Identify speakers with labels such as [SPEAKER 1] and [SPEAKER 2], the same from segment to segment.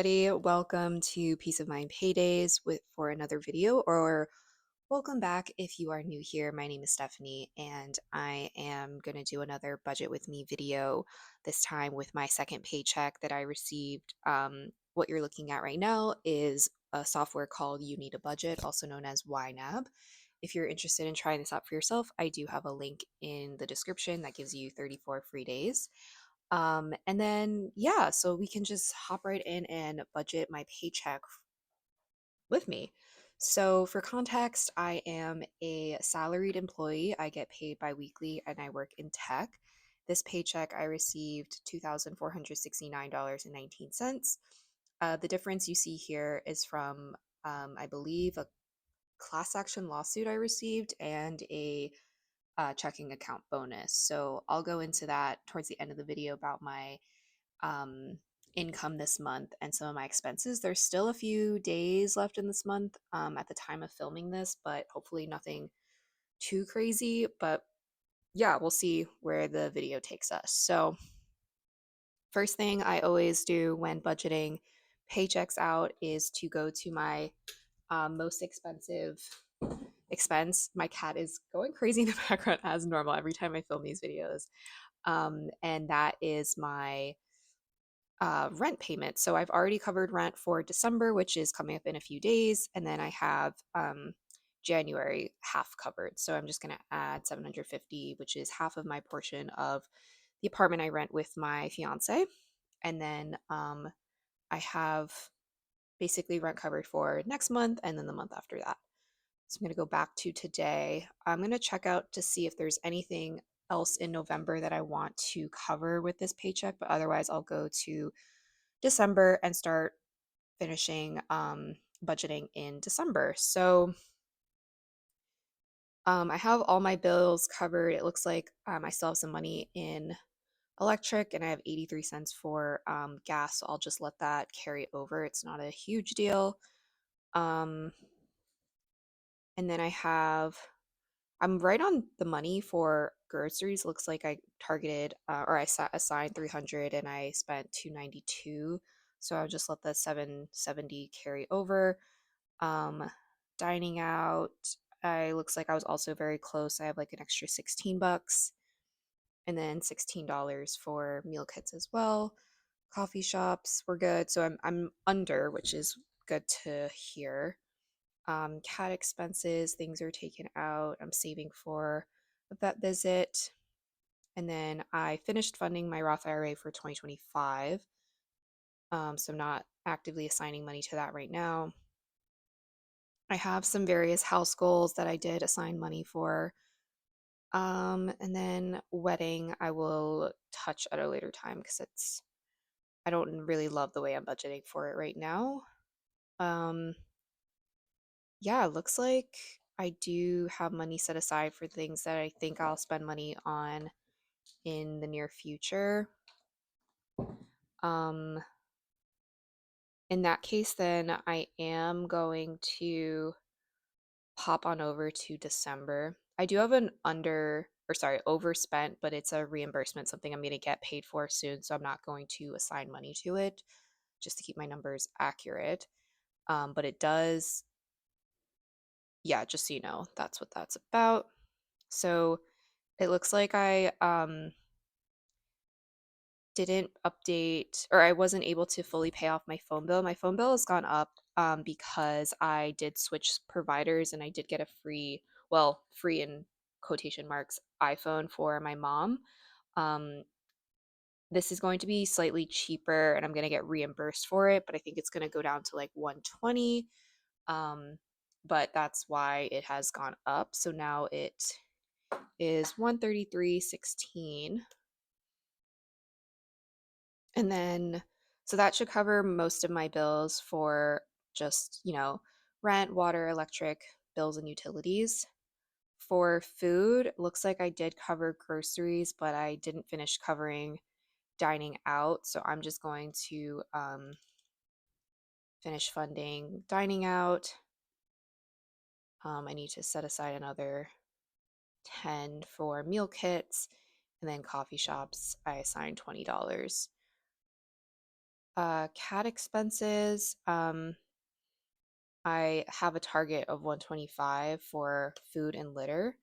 [SPEAKER 1] Everybody, welcome to Peace of Mind Paydays for another video, or welcome back if you are new here. My name is Stephanie, and I am going to do another budget with me video, this time with my second paycheck that I received. What you're looking at right now is a software called You Need a Budget, also known as YNAB. If you're interested in trying this out for yourself, I do have a link in the description that gives you 34 free days. And then, yeah, so we can just hop right in and budget my paycheck with me. So, for context, I am a salaried employee. I get paid biweekly and I work in tech. This paycheck I received $2,469.19. The difference you see here is from, I believe, a class action lawsuit I received and a checking account bonus. So I'll go into that towards the end of the video about my um, income this month and some of my expenses. There's still a few days left in this month at the time of filming this, but hopefully nothing too crazy. But yeah, we'll see where the video takes us. So, first thing I always do when budgeting paychecks out is to go to my most expensive expense. My cat is going crazy in the background as normal every time I film these videos. And that is my rent payment. So I've already covered rent for December, which is coming up in a few days, and then I have January half covered. So I'm just going to add 750, which is half of my portion of the apartment I rent with my fiance, and then I have basically rent covered for next month and then the month after that. So I'm going to go back to today. I'm going to check out to see if there's anything else in November that I want to cover with this paycheck, but otherwise I'll go to December and start finishing budgeting in December. So I have all my bills covered. It looks like I still have some money in electric and I have 83 cents for gas. So I'll just let that carry over. It's not a huge deal. Um, and then I'm right on the money for groceries. Looks like I targeted or I assigned 300 and I spent 292. So I'll just let the 770 carry over. Um, Dining out, I looks like I was also very close. I have like an extra 16 bucks and then $16 for meal kits as well. Coffee shops were good. So I'm under, which is good to hear. Cat expenses, things are taken out. I'm saving for a vet visit. And then I finished funding my Roth IRA for 2025. So I'm not actively assigning money to that right now. I have some various house goals that I did assign money for. And then wedding, I will touch at a later time because I don't really love the way I'm budgeting for it right now. Um, yeah, it looks like I do have money set aside for things that I think I'll spend money on in the near future. Um, in that case, then I am going to hop on over to December. I do have an overspent, but it's a reimbursement, something I'm going to get paid for soon. So I'm not going to assign money to it just to keep my numbers accurate. But it does, yeah, just so you know, that's what that's about. So it looks like I didn't update or I wasn't able to fully pay off my phone bill. My phone bill has gone up because I did switch providers and I did get a free in quotation marks, iPhone for my mom. Um, this is going to be slightly cheaper and I'm going to get reimbursed for it, but I think it's going to go down to like 120. Um, but that's why it has gone up. So now it is 133.16. And then, so that should cover most of my bills for just, rent, water, electric, bills, and utilities. For food, looks like I did cover groceries, but I didn't finish covering dining out. So I'm just going to finish funding dining out. I need to set aside another 10 for meal kits. And then coffee shops, I assigned $20. Cat expenses. I have a target of 125 for food and litter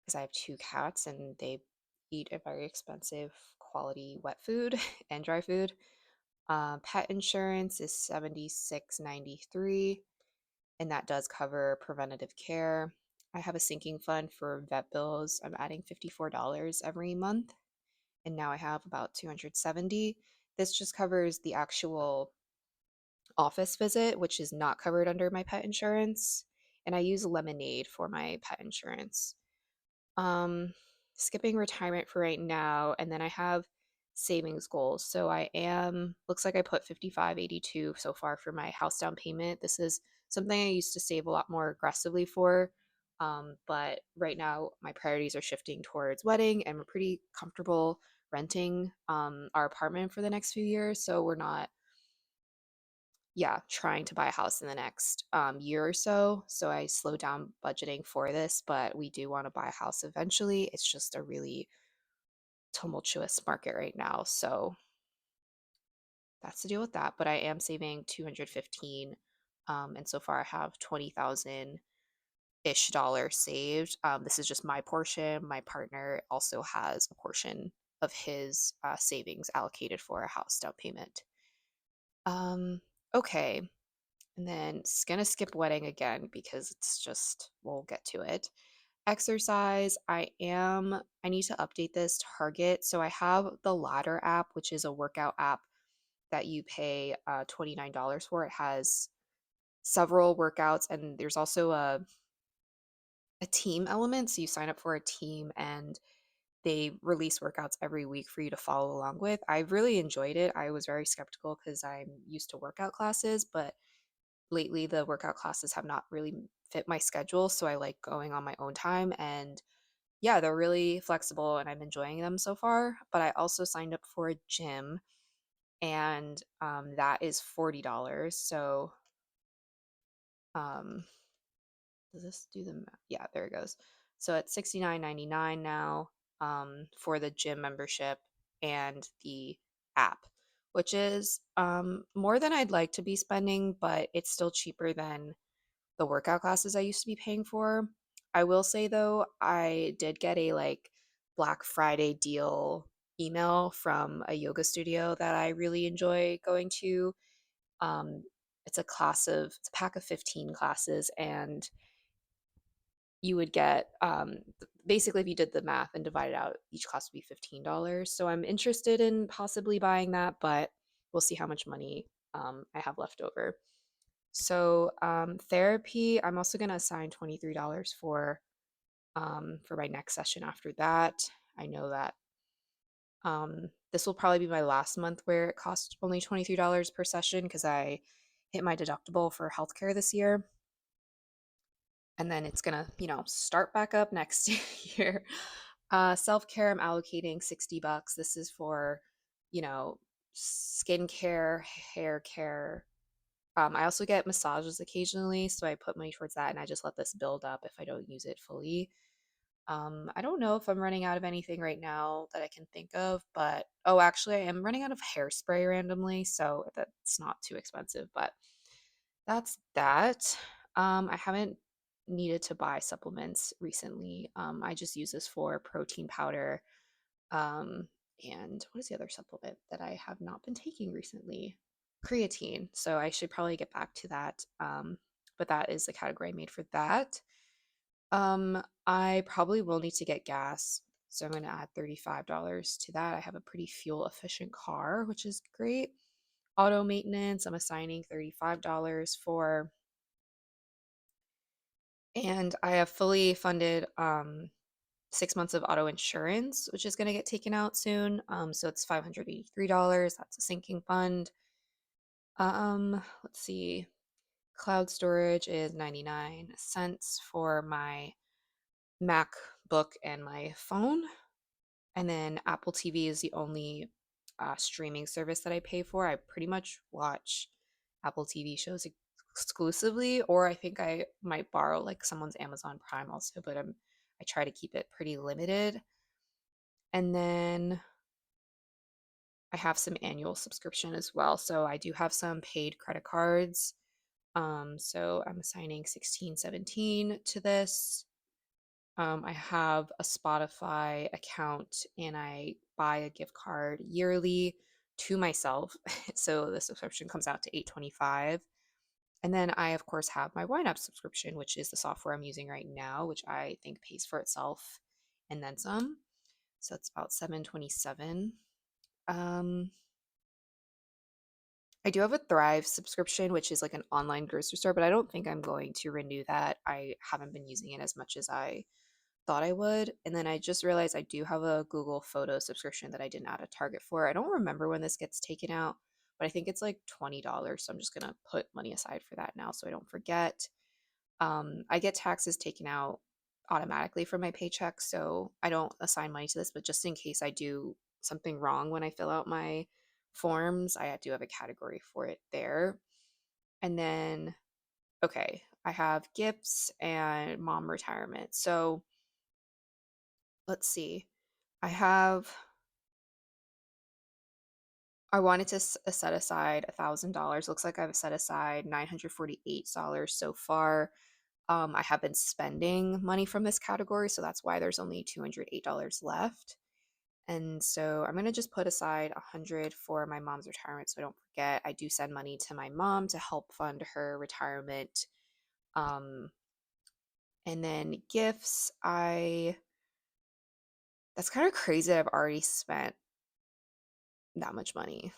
[SPEAKER 1] because I have two cats and they eat a very expensive quality wet food and dry food. Pet insurance is 76.93, and that does cover preventative care. I have a sinking fund for vet bills. I'm adding $54 every month, and now I have about 270. This just covers the actual office visit, which is not covered under my pet insurance. And I use Lemonade for my pet insurance. Um, Skipping retirement for right now, and then I have savings goals. So I am looks like I put 55.82 so far for my house down payment. This is something I used to save a lot more aggressively for. But right now my priorities are shifting towards wedding, and we're pretty comfortable renting our apartment for the next few years. So we're not, yeah, trying to buy a house in the next year or so. So I slowed down budgeting for this, but we do want to buy a house eventually. It's just a really tumultuous market right now. So that's the deal with that. But I am saving 215. And so far I have 20,000 ish dollars saved. This is just my portion. My partner also has a portion of his savings allocated for a house down payment. Um, okay. And then gonna skip wedding again because it's just, we'll get to it. Exercise, I need to update this target. So I have the Ladder app, which is a workout app that you pay $29 for. It has several workouts, and there's also a team element. So you sign up for a team and they release workouts every week for you to follow along with. I really enjoyed it. I was very skeptical because I'm used to workout classes, but lately the workout classes have not really fit my schedule, so I like going on my own time. And yeah, they're really flexible and I'm enjoying them so far. But I also signed up for a gym, and that is $40. So um does this do the math? Yeah, there it goes. So it's 69.99 now for the gym membership and the app, which is more than I'd like to be spending, but it's still cheaper than the workout classes I used to be paying for. I will say though, I did get a like Black Friday deal email from a yoga studio that I really enjoy going to. Um, it's a pack of 15 classes, and you would get basically, if you did the math and divided out, each class would be $15. So I'm interested in possibly buying that, but we'll see how much money I have left over. So therapy, I'm also going to assign $23 for my next session after that. I know that this will probably be my last month where it costs only $23 per session because I hit my deductible for healthcare this year. And then it's gonna, start back up next year. Self-care, I'm allocating $60. This is for, you know, skincare, hair care. I also get massages occasionally, so I put money towards that and I just let this build up if I don't use it fully. I don't know if I'm running out of anything right now that I can think of, but oh, actually, I am running out of hairspray randomly, so that's not too expensive, but that's that. I haven't needed to buy supplements recently. I just use this for protein powder. Um, and what is the other supplement that I have not been taking recently? Creatine. So I should probably get back to that. But that is the category I made for that. I probably will need to get gas. So I'm going to add $35 to that. I have a pretty fuel efficient car, which is great. Auto maintenance, I'm assigning $35 for. And I have fully funded 6 months of auto insurance, which is going to get taken out soon. So it's $583. That's a sinking fund. Let's see. Cloud storage is 99 cents for my MacBook and my phone. And then Apple TV is the only streaming service that I pay for. I pretty much watch Apple TV shows exclusively, or I think I might borrow like someone's Amazon Prime also, but I try to keep it pretty limited. And then I have some annual subscription as well. So I do have some paid credit cards. So I'm assigning 16, 17 to this. I have a Spotify account and I buy a gift card yearly to myself. So the subscription comes out to 825. And then I of course have my YNAB subscription, which is the software I'm using right now, which I think pays for itself and then some. So it's about 727. Um I do have a Thrive subscription, which is like an online grocery store, but I don't think I'm going to renew that. I haven't been using it as much as I thought I would. And then I just realized I do have a Google Photo subscription that I didn't add a Target for. I don't remember when this gets taken out, but I think it's like $20. So I'm just going to put money aside for that now so I don't forget. I get taxes taken out automatically from my paycheck, so I don't assign money to this, but just in case I do something wrong when I fill out my forms, I do have a category for it there. And then, okay, I have gifts and mom retirement. So let's see. I have, I wanted to set aside $1,000. Looks like I've set aside $948 so far. I have been spending money from this category, so that's why there's only $208 left. And so I'm gonna just put aside 100 for my mom's retirement, so I don't forget. I do send money to my mom to help fund her retirement. Um, and then gifts, I that's kind of crazy that I've already spent that much money.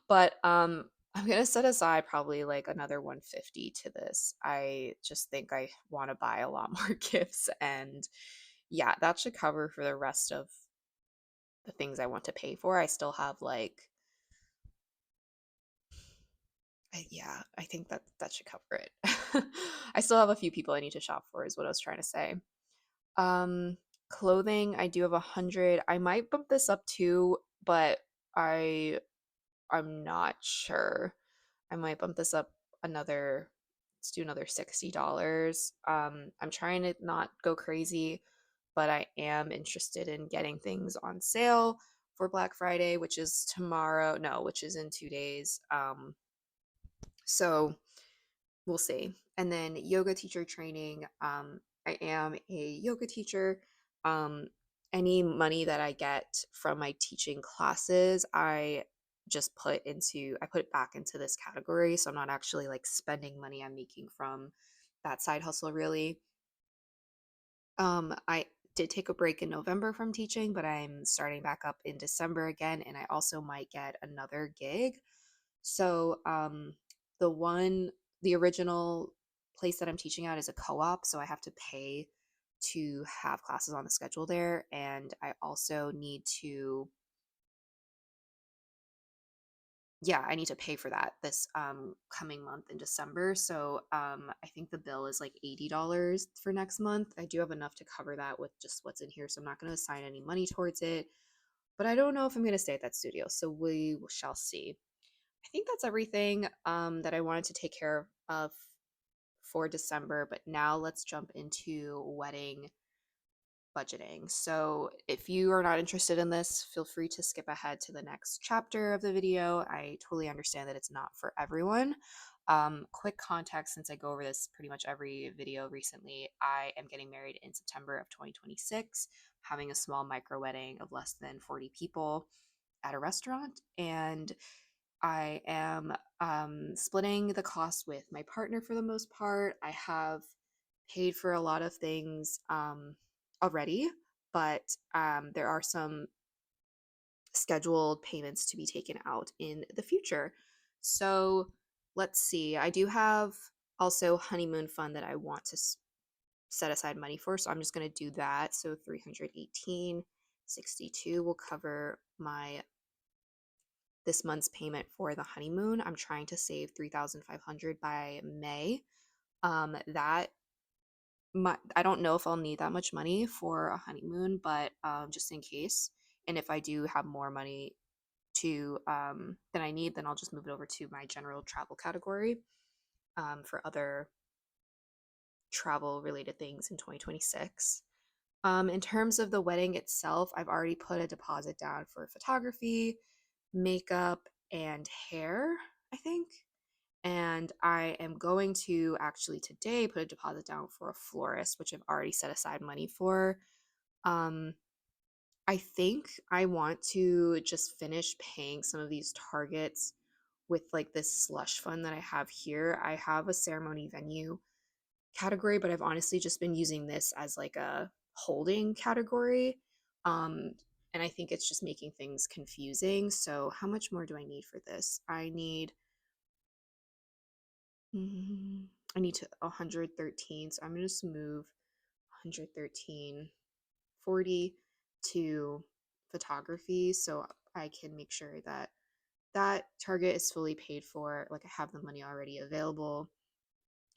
[SPEAKER 1] But I'm gonna set aside probably like another 150 to this. I just think I want to buy a lot more gifts, and yeah, that should cover for the rest of the things I want to pay for. I still have like yeah, I think that that should cover it. I still have a few people I need to shop for is what I was trying to say. Um Clothing, I do have 100. I might bump this up too, but I I'm not sure. I might bump this up another, let's do another $60. I'm trying to not go crazy, but I am interested in getting things on sale for Black Friday, which is tomorrow. No, which is in 2 days. So we'll see. And then yoga teacher training. I am a yoga teacher. Um, any money that I get from my teaching classes, I put it back into this category. So I'm not actually like spending money I'm making from that side hustle really. I did take a break in November from teaching, but I'm starting back up in December again, and I also might get another gig. So, the one, the original place that I'm teaching at is a co-op, so I have to pay to have classes on the schedule there, and I also need to, yeah, I need to pay for that this coming month in December. So, I think the bill is like $80 for next month. I do have enough to cover that with just what's in here, so I'm not going to assign any money towards it. But I don't know if I'm going to stay at that studio, so we shall see. I think that's everything that I wanted to take care of for December. But now let's jump into wedding budgeting. So if you are not interested in this, feel free to skip ahead to the next chapter of the video. I totally understand that it's not for everyone. Quick context, since I go over this pretty much every video recently, I am getting married in September of 2026, having a small micro wedding of less than 40 people at a restaurant. And I am splitting the cost with my partner for the most part. I have paid for a lot of things already, but there are some scheduled payments to be taken out in the future. So let's see. I do have also honeymoon fund that I want to set aside money for. So I'm just going to do that. So 318.62 will cover my this month's payment for the honeymoon. I'm trying to save 3,500 by May. That I don't know if I'll need that much money for a honeymoon, but just in case. And if I do have more money to than I need, then I'll just move it over to my general travel category for other travel related things in 2026. In terms of the wedding itself, I've already put a deposit down for photography, makeup and hair, I think. And I am going to actually today put a deposit down for a florist, which I've already set aside money for. Um, I think I want to just finish paying some of these targets with like this slush fund that I have here. I have a ceremony venue category, but I've honestly just been using this as like a holding category. Um, and I think it's just making things confusing. So, how much more do I need for this? Mm, I need to 113. So, I'm going to just move 113 40 to photography so I can make sure that that target is fully paid for. Like, I have the money already available.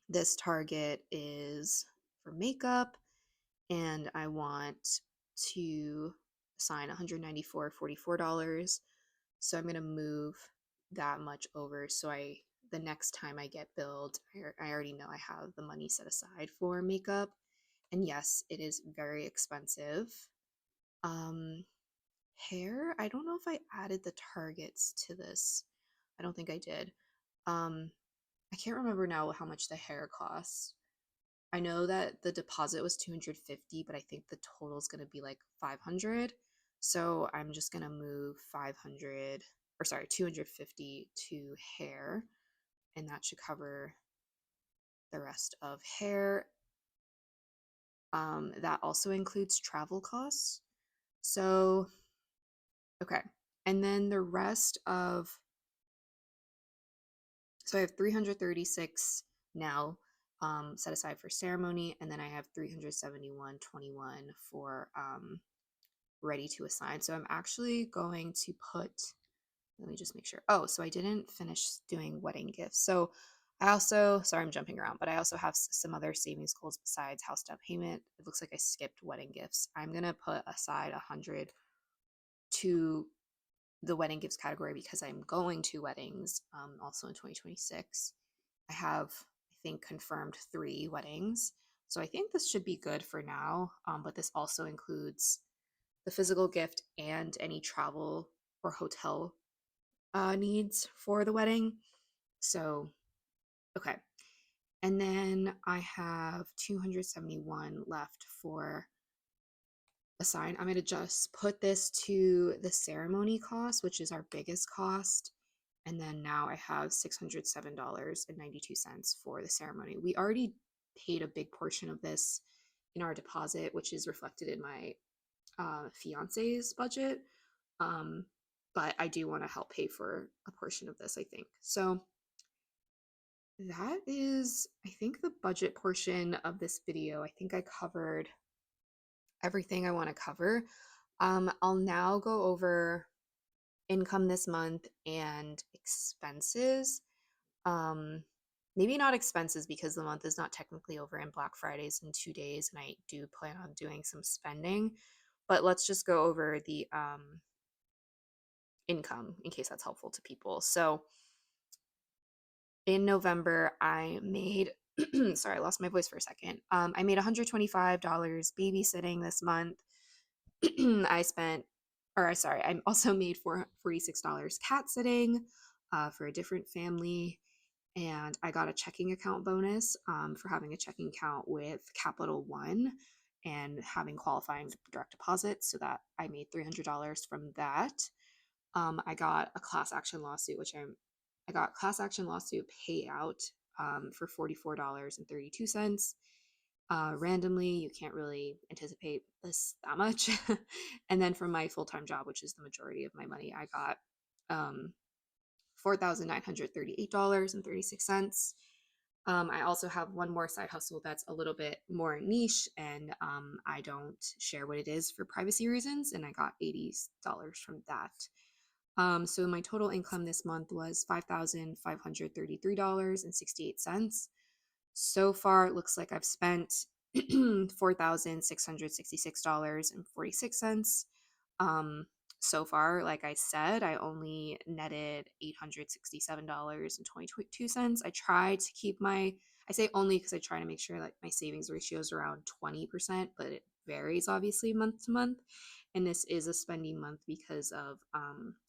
[SPEAKER 1] This target is for makeup, and I want to assign $194.44. So I'm gonna move that much over. So the next time I get billed, I already know I have the money set aside for makeup. And yes, it is very expensive. Um, Hair, I don't know if I added the targets to this. I don't think I did. Um, I can't remember now how much the hair costs. I know that the deposit was 250, but I think the total is going to be like 500. So I'm just going to move 500, or sorry, 250 to hair, and that should cover the rest of hair. That also includes travel costs. So, okay. And then the rest of, so I have 336 now set aside for ceremony, and then I have 371.21 for ready to assign. So I'm actually going to put, let me just make sure. Oh, so I didn't finish doing wedding gifts. So I also, sorry, I'm jumping around, but I also have some other savings goals besides house down payment. It looks like I skipped wedding gifts. I'm going to put aside 100 to the wedding gifts category because I'm going to weddings also in 2026. I have, I think, confirmed 3 weddings. So I think this should be good for now. But this also includes the physical gift and any travel or hotel needs for the wedding. So, okay. And then I have 271 left for a sign. I'm going to just put this to the ceremony cost, which is our biggest cost. And then now I have $607.92 for the ceremony. We already paid a big portion of this in our deposit, which is reflected in my fiance's budget. Um, but I do want to help pay for a portion of this, I think. So that is, I think, the budget portion of this video. I think I covered everything I want to cover. I'll now go over income this month and expenses. Um, Maybe not expenses because the month is not technically over and Black Friday's in 2 days, and I do plan on doing some spending. But let's just go over the income in case that's helpful to people. So in November, I made, sorry, I lost my voice for a second. I made $125 babysitting this month. I spent, or sorry, I also made $46 cat sitting for a different family. And I got a checking account bonus for having a checking account with Capital One and having qualifying direct deposits. So that I made $300 from that. I got a class action lawsuit, I got class action lawsuit payout for $44.32. Randomly, you can't really anticipate this that much. And then from my full time job, which is the majority of my money, I got $4,938.36. I also have one more side hustle that's a little bit more niche, and I don't share what it is for privacy reasons, and I got $80 from that. So my total income this month was $5,533.68. So far, it looks like I've spent $4,666.46. So far, like I said, I only netted $867.22. I try to keep I say only because I try to make sure like my savings ratio is around 20%, but it varies obviously month to month. And this is a spending month because of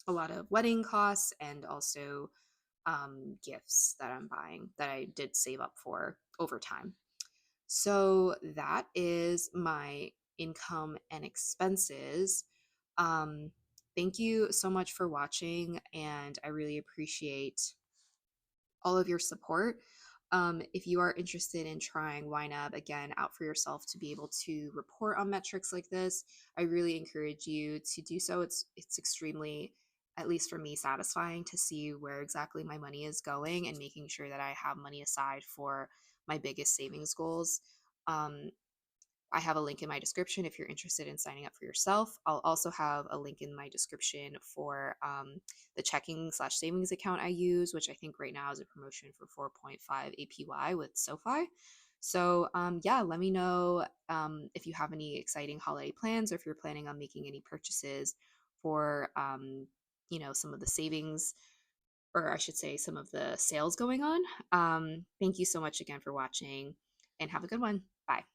[SPEAKER 1] a lot of wedding costs and also gifts that I'm buying that I did save up for over time. So that is my income and expenses. Um, Thank you so much for watching, and I really appreciate all of your support. If you are interested in trying YNAB again out for yourself to be able to report on metrics like this, I really encourage you to do so. It's extremely, at least for me, satisfying to see where exactly my money is going and making sure that I have money aside for my biggest savings goals. Um, I have a link in my description if you're interested in signing up for yourself. I'll also have a link in my description for the checking slash savings account I use, which I think right now is a promotion for 4.5 APY with Sofi. So yeah, let me know if you have any exciting holiday plans or if you're planning on making any purchases for some of the savings, or I should say some of the sales going on. Thank you so much again for watching and have a good one. Bye.